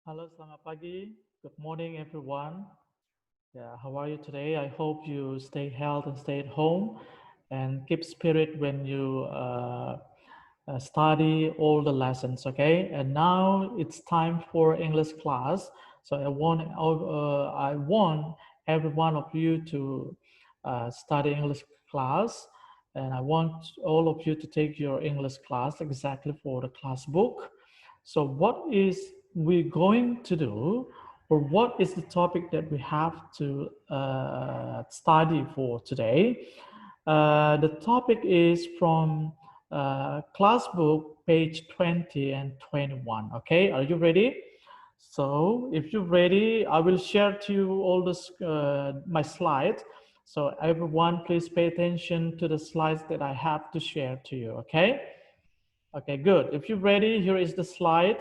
Halo, selamat pagi. Good morning, everyone. Yeah, how are you today? I hope you stay healthy and stay at home and keep spirit when you study all the lessons, okay? And now it's time for English class. So I want every one of you to study English class, and I want all of you to take your English class exactly for the class book. So what is we going to do, or what is the topic that we have to study for today? The topic is from class book page 20 and 21. Okay, are you ready? So if you're ready, I will share to you all this my slides. So everyone, please pay attention to the slides that I have to share to you. Okay. Okay, good. If you're ready, here is the slide.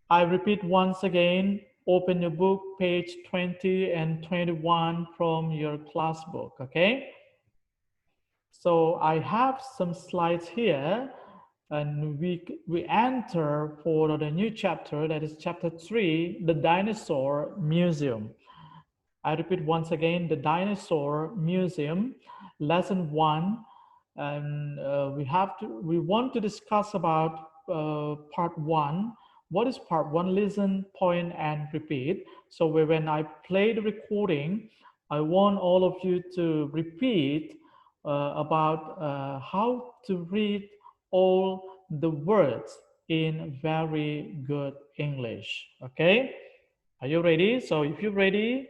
I repeat once again, open your book, page 20 and 21 from your class book, okay? So I have some slides here, and we enter for the new chapter, that is chapter 3, the Dinosaur Museum. I repeat once again, the Dinosaur Museum, lesson 1, and we want to discuss about part 1. What is part 1? Listen, point, and repeat. So when I play the recording, I want all of you to repeat about how to read all the words in very good English. Okay, are you ready? So if you're ready,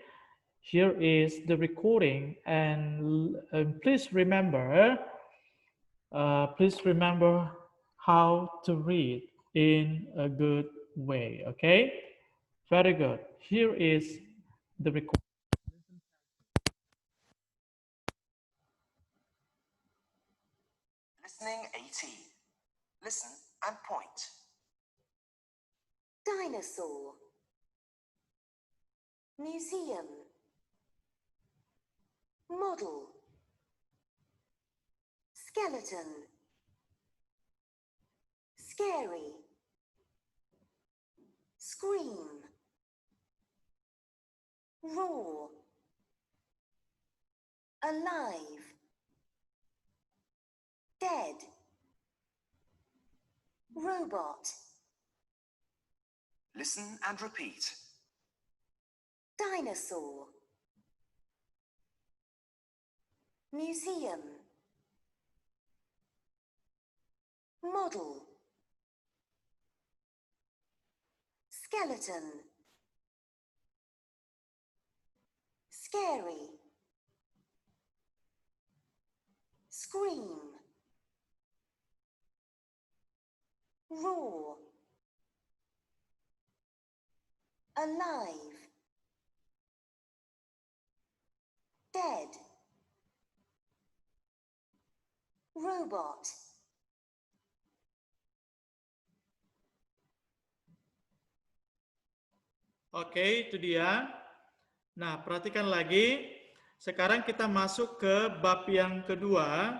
here is the recording, and please remember how to read in a good way. Okay, very good. Here is the recording. Listening 18. Listen and point. Dinosaur. Museum. Model. Skeleton. Scary. Scream. Roar. Alive. Dead. Robot. Listen and repeat. Dinosaur. Museum. Model. Skeleton. Scary. Scream. Roar. Alive. Dead. Robot. Oke, itu dia. Nah, perhatikan lagi. Sekarang kita masuk ke bab yang kedua.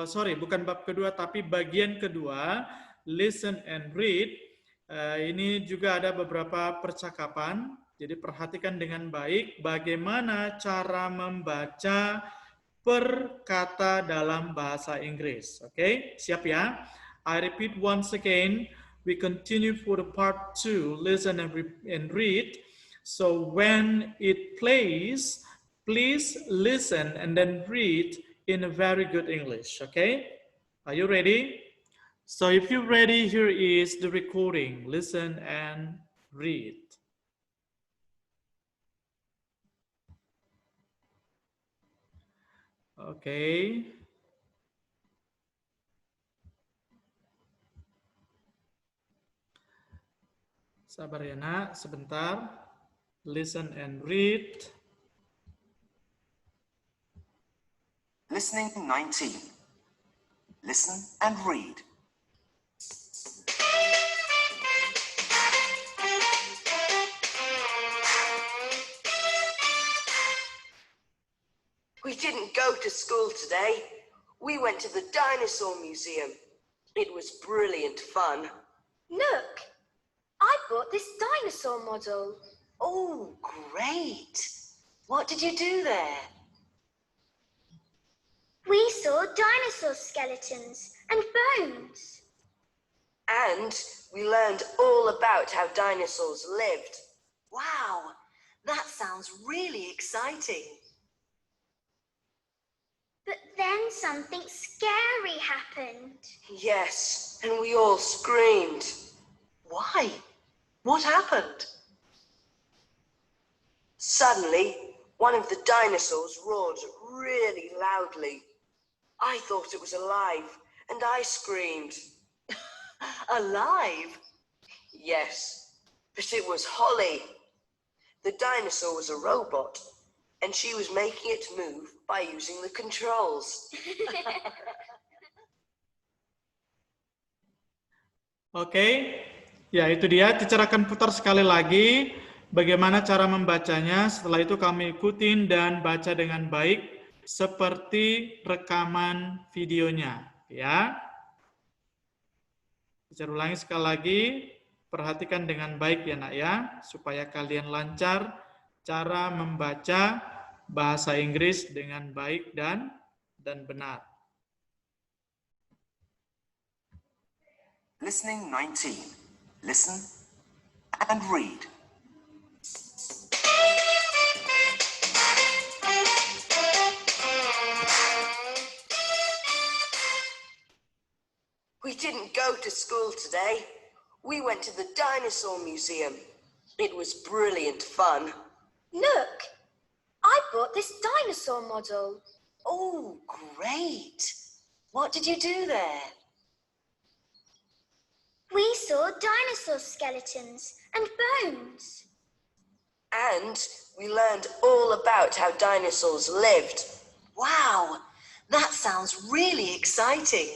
Sorry, bukan bab kedua, tapi bagian kedua. Listen and read. Ini juga ada beberapa percakapan. Jadi perhatikan dengan baik bagaimana cara membaca perkata dalam bahasa Inggris. Oke, siap ya? I repeat once again. We continue for the part 2, listen and read. So when it plays, please listen and then read in a very good English, okay? Are you ready? So if you're ready, here is the recording. Listen and read. Okay. Sabar ya nak, sebentar. Listen and read. Listening 19. Listen and read. We didn't go to school today. We went to the Dinosaur Museum. It was brilliant fun. Look, I bought bought this dinosaur model. Oh, great. What did you do there? We saw dinosaur skeletons and bones. And we learned all about how dinosaurs lived. Wow, that sounds really exciting. But then something scary happened. Yes, and we all screamed. Why? What happened? Suddenly, one of the dinosaurs roared really loudly. I thought it was alive, and I screamed. Alive? Yes, but it was Holly. The dinosaur was a robot, and she was making it move by using the controls. Oke, ya itu dia. Teacher akan putar sekali lagi bagaimana cara membacanya. Setelah itu kami ikutin dan baca dengan baik seperti rekaman videonya. Ya, teacher ulangi sekali lagi. Perhatikan dengan baik ya nak ya, supaya kalian lancar cara membaca bahasa Inggris dengan baik dan benar. Listening 19. Listen and read. We didn't go to school today. We went to the dinosaur museum. It was brilliant fun. Look, I bought this dinosaur model. Oh, great. What did you do there? We saw dinosaur skeletons and bones. And we learned all about how dinosaurs lived. Wow, that sounds really exciting.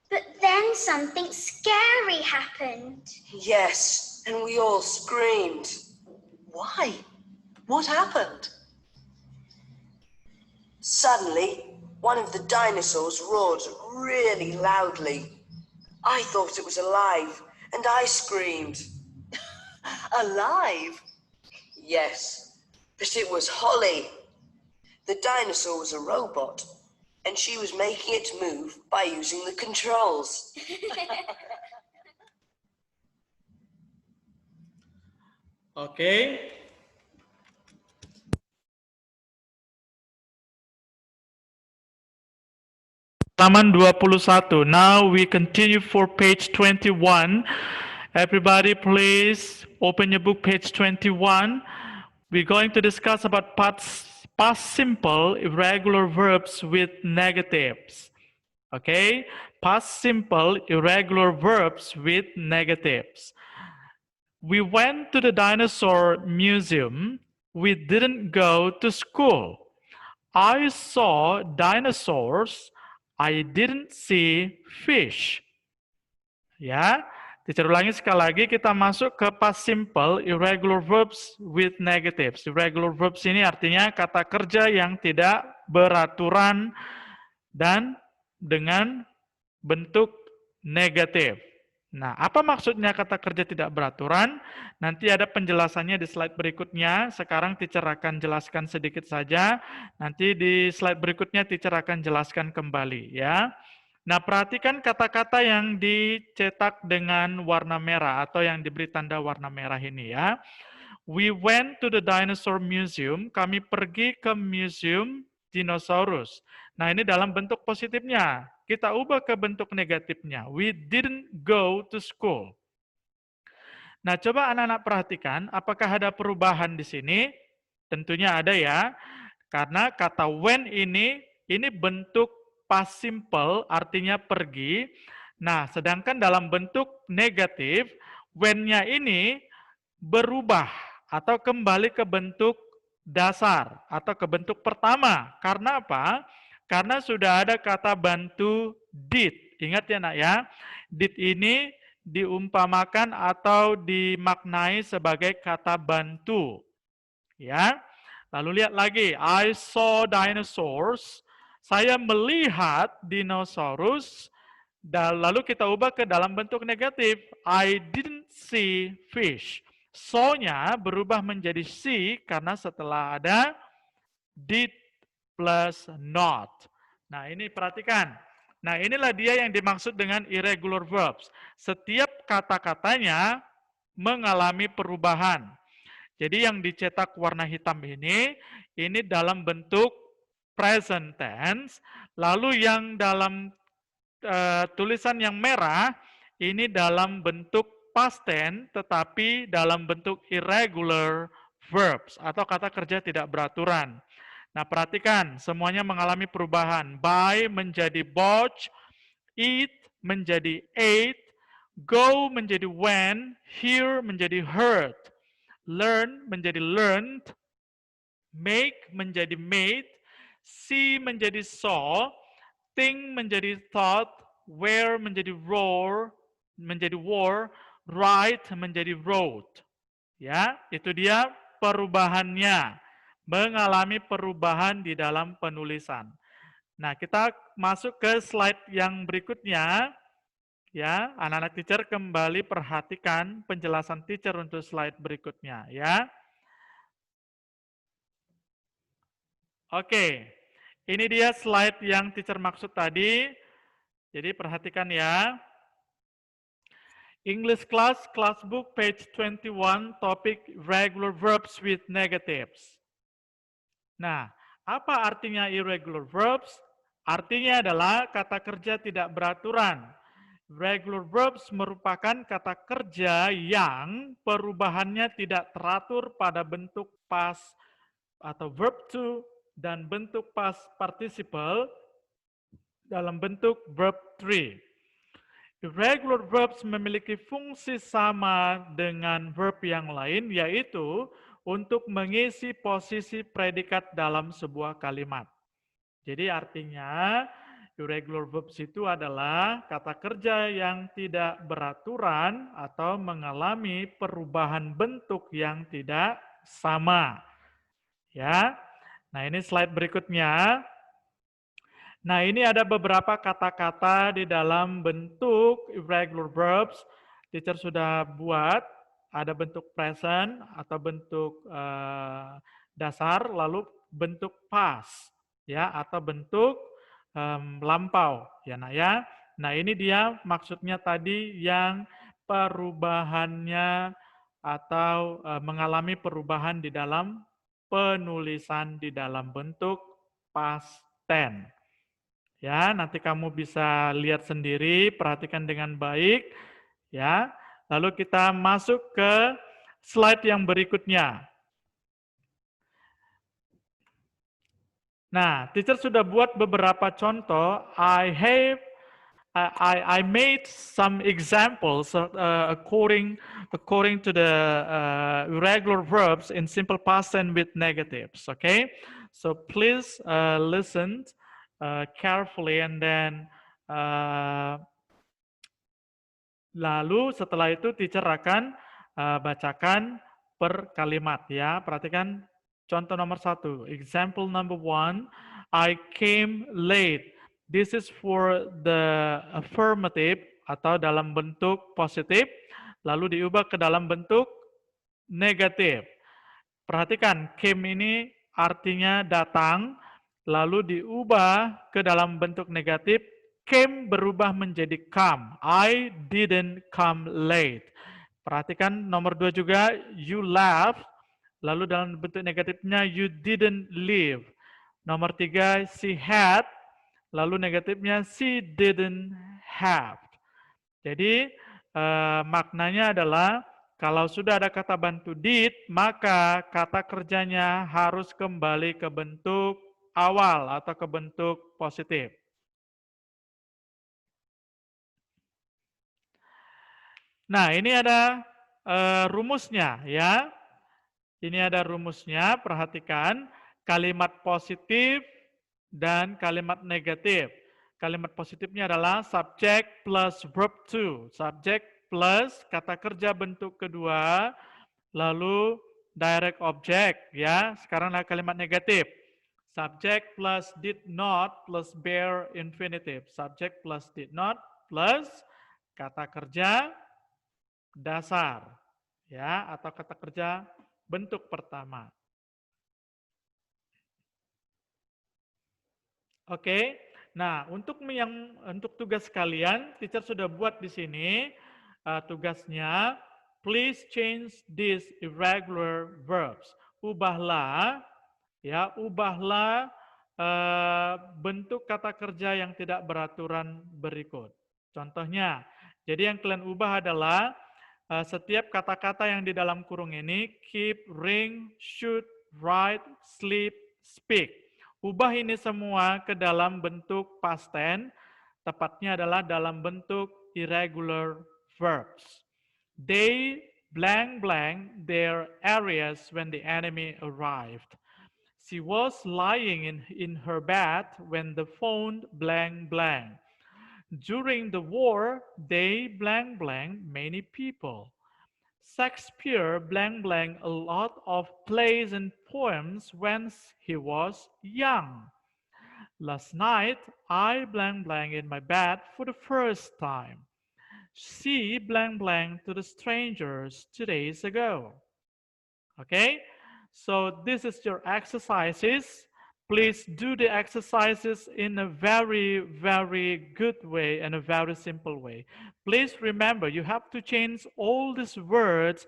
But then something scary happened. Yes, and we all screamed. Why? What happened? Suddenly, one of the dinosaurs roared really loudly. I thought it was alive, and I screamed. Alive? Yes, but it was Holly. The dinosaur was a robot, and she was making it move by using the controls. Oke. Halaman 21. Now we continue for page 21. Everybody please open your book, page 21. We're going to discuss about past simple irregular verbs with negatives. Okay? Past simple irregular verbs with negatives. We went to the dinosaur museum. We didn't go to school. I saw dinosaurs. I didn't see fish. Ya, teacher ulangi sekali lagi, kita masuk ke past simple irregular verbs with negatives. Irregular verbs ini artinya kata kerja yang tidak beraturan dan dengan bentuk negatif. Nah, apa maksudnya kata kerja tidak beraturan? Nanti ada penjelasannya di slide berikutnya. Sekarang teacher akan jelaskan sedikit saja. Nanti di slide berikutnya teacher akan jelaskan kembali ya. Nah, perhatikan kata-kata yang dicetak dengan warna merah atau yang diberi tanda warna merah ini ya. We went to the dinosaur museum. Kami pergi ke museum dinosaurus. Nah, ini dalam bentuk positifnya. Kita ubah ke bentuk negatifnya. We didn't go to school. Nah, coba anak-anak perhatikan, apakah ada perubahan di sini? Tentunya ada ya. Karena kata when ini bentuk past simple, artinya pergi. Nah, sedangkan dalam bentuk negatif, when-nya ini berubah atau kembali ke bentuk dasar atau ke bentuk pertama. Karena apa? Karena sudah ada kata bantu did. Ingat ya nak ya, did ini diumpamakan atau dimaknai sebagai kata bantu. Ya. Lalu lihat lagi, I saw dinosaurs. Saya melihat dinosaurus. Lalu kita ubah ke dalam bentuk negatif. I didn't see fish. So-nya berubah menjadi see karena setelah ada did plus not. Nah, ini perhatikan. Nah, inilah dia yang dimaksud dengan irregular verbs. Setiap kata-katanya mengalami perubahan. Jadi yang dicetak warna hitam ini dalam bentuk present tense, lalu yang dalam tulisan yang merah ini dalam bentuk past tense tetapi dalam bentuk irregular verbs atau kata kerja tidak beraturan. Nah, perhatikan semuanya mengalami perubahan. Buy menjadi bought, eat menjadi ate, go menjadi went, hear menjadi heard, learn menjadi learned, make menjadi made, see menjadi saw, think menjadi thought, wear menjadi wore, write menjadi wrote. Ya, itu dia perubahannya. Mengalami perubahan di dalam penulisan. Nah, kita masuk ke slide yang berikutnya. Ya, anak-anak teacher kembali perhatikan penjelasan teacher untuk slide berikutnya ya. Oke. Ini dia slide yang teacher maksud tadi. Jadi perhatikan ya. English class book page 21 topik regular verbs with negatives. Nah, apa artinya irregular verbs? Artinya adalah kata kerja tidak beraturan. Regular verbs merupakan kata kerja yang perubahannya tidak teratur pada bentuk past atau verb to dan bentuk past participle dalam bentuk verb 3. Irregular verbs memiliki fungsi sama dengan verb yang lain, yaitu untuk mengisi posisi predikat dalam sebuah kalimat. Jadi artinya irregular verbs itu adalah kata kerja yang tidak beraturan atau mengalami perubahan bentuk yang tidak sama. Ya. Nah, ini slide berikutnya. Nah, ini ada beberapa kata-kata di dalam bentuk irregular verbs. Teacher sudah buat, ada bentuk present atau bentuk dasar, lalu bentuk past, ya, atau bentuk lampau, ya, nak ya. Nah, ini dia maksudnya tadi yang perubahannya atau mengalami perubahan di dalam penulisan di dalam bentuk past tense. Ya, nanti kamu bisa lihat sendiri, perhatikan dengan baik, ya. Lalu kita masuk ke slide yang berikutnya. Nah, teacher sudah buat beberapa contoh. I made some examples according to the irregular verbs in simple past tense with negatives. Okay, so please listen carefully and then lalu setelah itu teacher akan bacakan per kalimat ya. Perhatikan contoh nomor 1. Example number 1, I came late. This is for the affirmative atau dalam bentuk positif, lalu diubah ke dalam bentuk negatif. Perhatikan, came ini artinya datang, lalu diubah ke dalam bentuk negatif, came berubah menjadi come. I didn't come late. Perhatikan nomor 2 juga, you left, lalu dalam bentuk negatifnya you didn't leave. Nomor 3, she had, lalu negatifnya she didn't have. Jadi maknanya adalah kalau sudah ada kata bantu did, maka kata kerjanya harus kembali ke bentuk awal atau ke bentuk positif. Nah, ini ada rumusnya ya. Ini ada rumusnya, perhatikan kalimat positif dan kalimat negatif. Kalimat positifnya adalah subject plus verb to. Subject plus kata kerja bentuk kedua, lalu direct object ya. Sekarang ada kalimat negatif. Subject plus did not plus bare infinitive. Subject plus did not plus kata kerja dasar, ya, atau kata kerja bentuk pertama. Oke. Nah, untuk tugas kalian, teacher sudah buat di sini tugasnya. Please change these irregular verbs. Ubahlah bentuk kata kerja yang tidak beraturan berikut. Contohnya, jadi yang kalian ubah adalah setiap kata-kata yang di dalam kurung ini, keep, ring, shoot, write, sleep, speak. Ubah ini semua ke dalam bentuk past tense, tepatnya adalah dalam bentuk irregular verbs. They blank their areas when the enemy arrived. She was lying in her bed when the phone blank. During the war, they blank many people. Shakespeare blank a lot of plays and poems when he was young. Last night, I blank in my bed for the first time. She blank to the strangers 2 days ago. Okay, so this is your exercises. Please do the exercises in a very good way and a very simple way. Please remember, you have to change all these words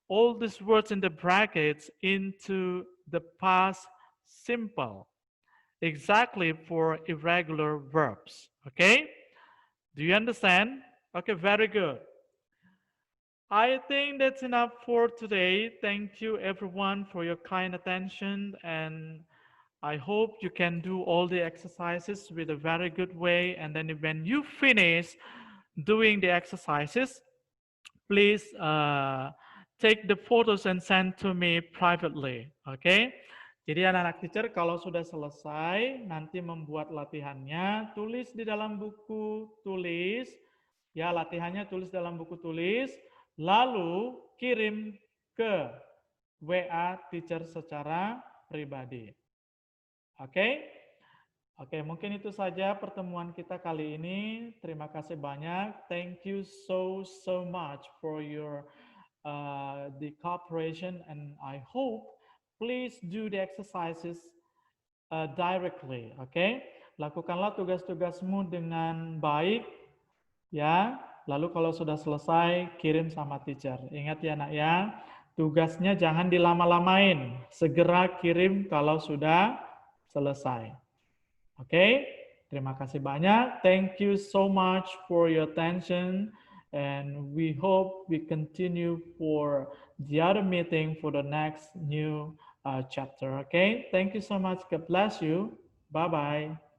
in the brackets into the past simple, exactly for irregular verbs. Okay, do you understand? Okay, very good. I think that's enough for today. Thank you everyone for your kind attention, and I hope you can do all the exercises with a very good way. And then when you finish doing the exercises, please take the photos and send to me privately. Okay? Jadi anak-anak teacher kalau sudah selesai nanti membuat latihannya, tulis di dalam buku tulis. Ya, latihannya tulis dalam buku tulis, lalu kirim ke WA teacher secara pribadi. Oke? Oke, mungkin itu saja pertemuan kita kali ini. Terima kasih banyak. Thank you so much for your the cooperation, and I hope please do the exercises directly. Oke? Lakukanlah tugas-tugasmu dengan baik. Ya, lalu kalau sudah selesai, kirim sama teacher. Ingat ya nak ya, tugasnya jangan dilama-lamain. Segera kirim kalau sudah selesai. Oke, terima kasih banyak. Thank you so much for your attention. And we hope we continue for the other meeting for the next new chapter. Okay, thank you so much. God bless you. Bye-bye.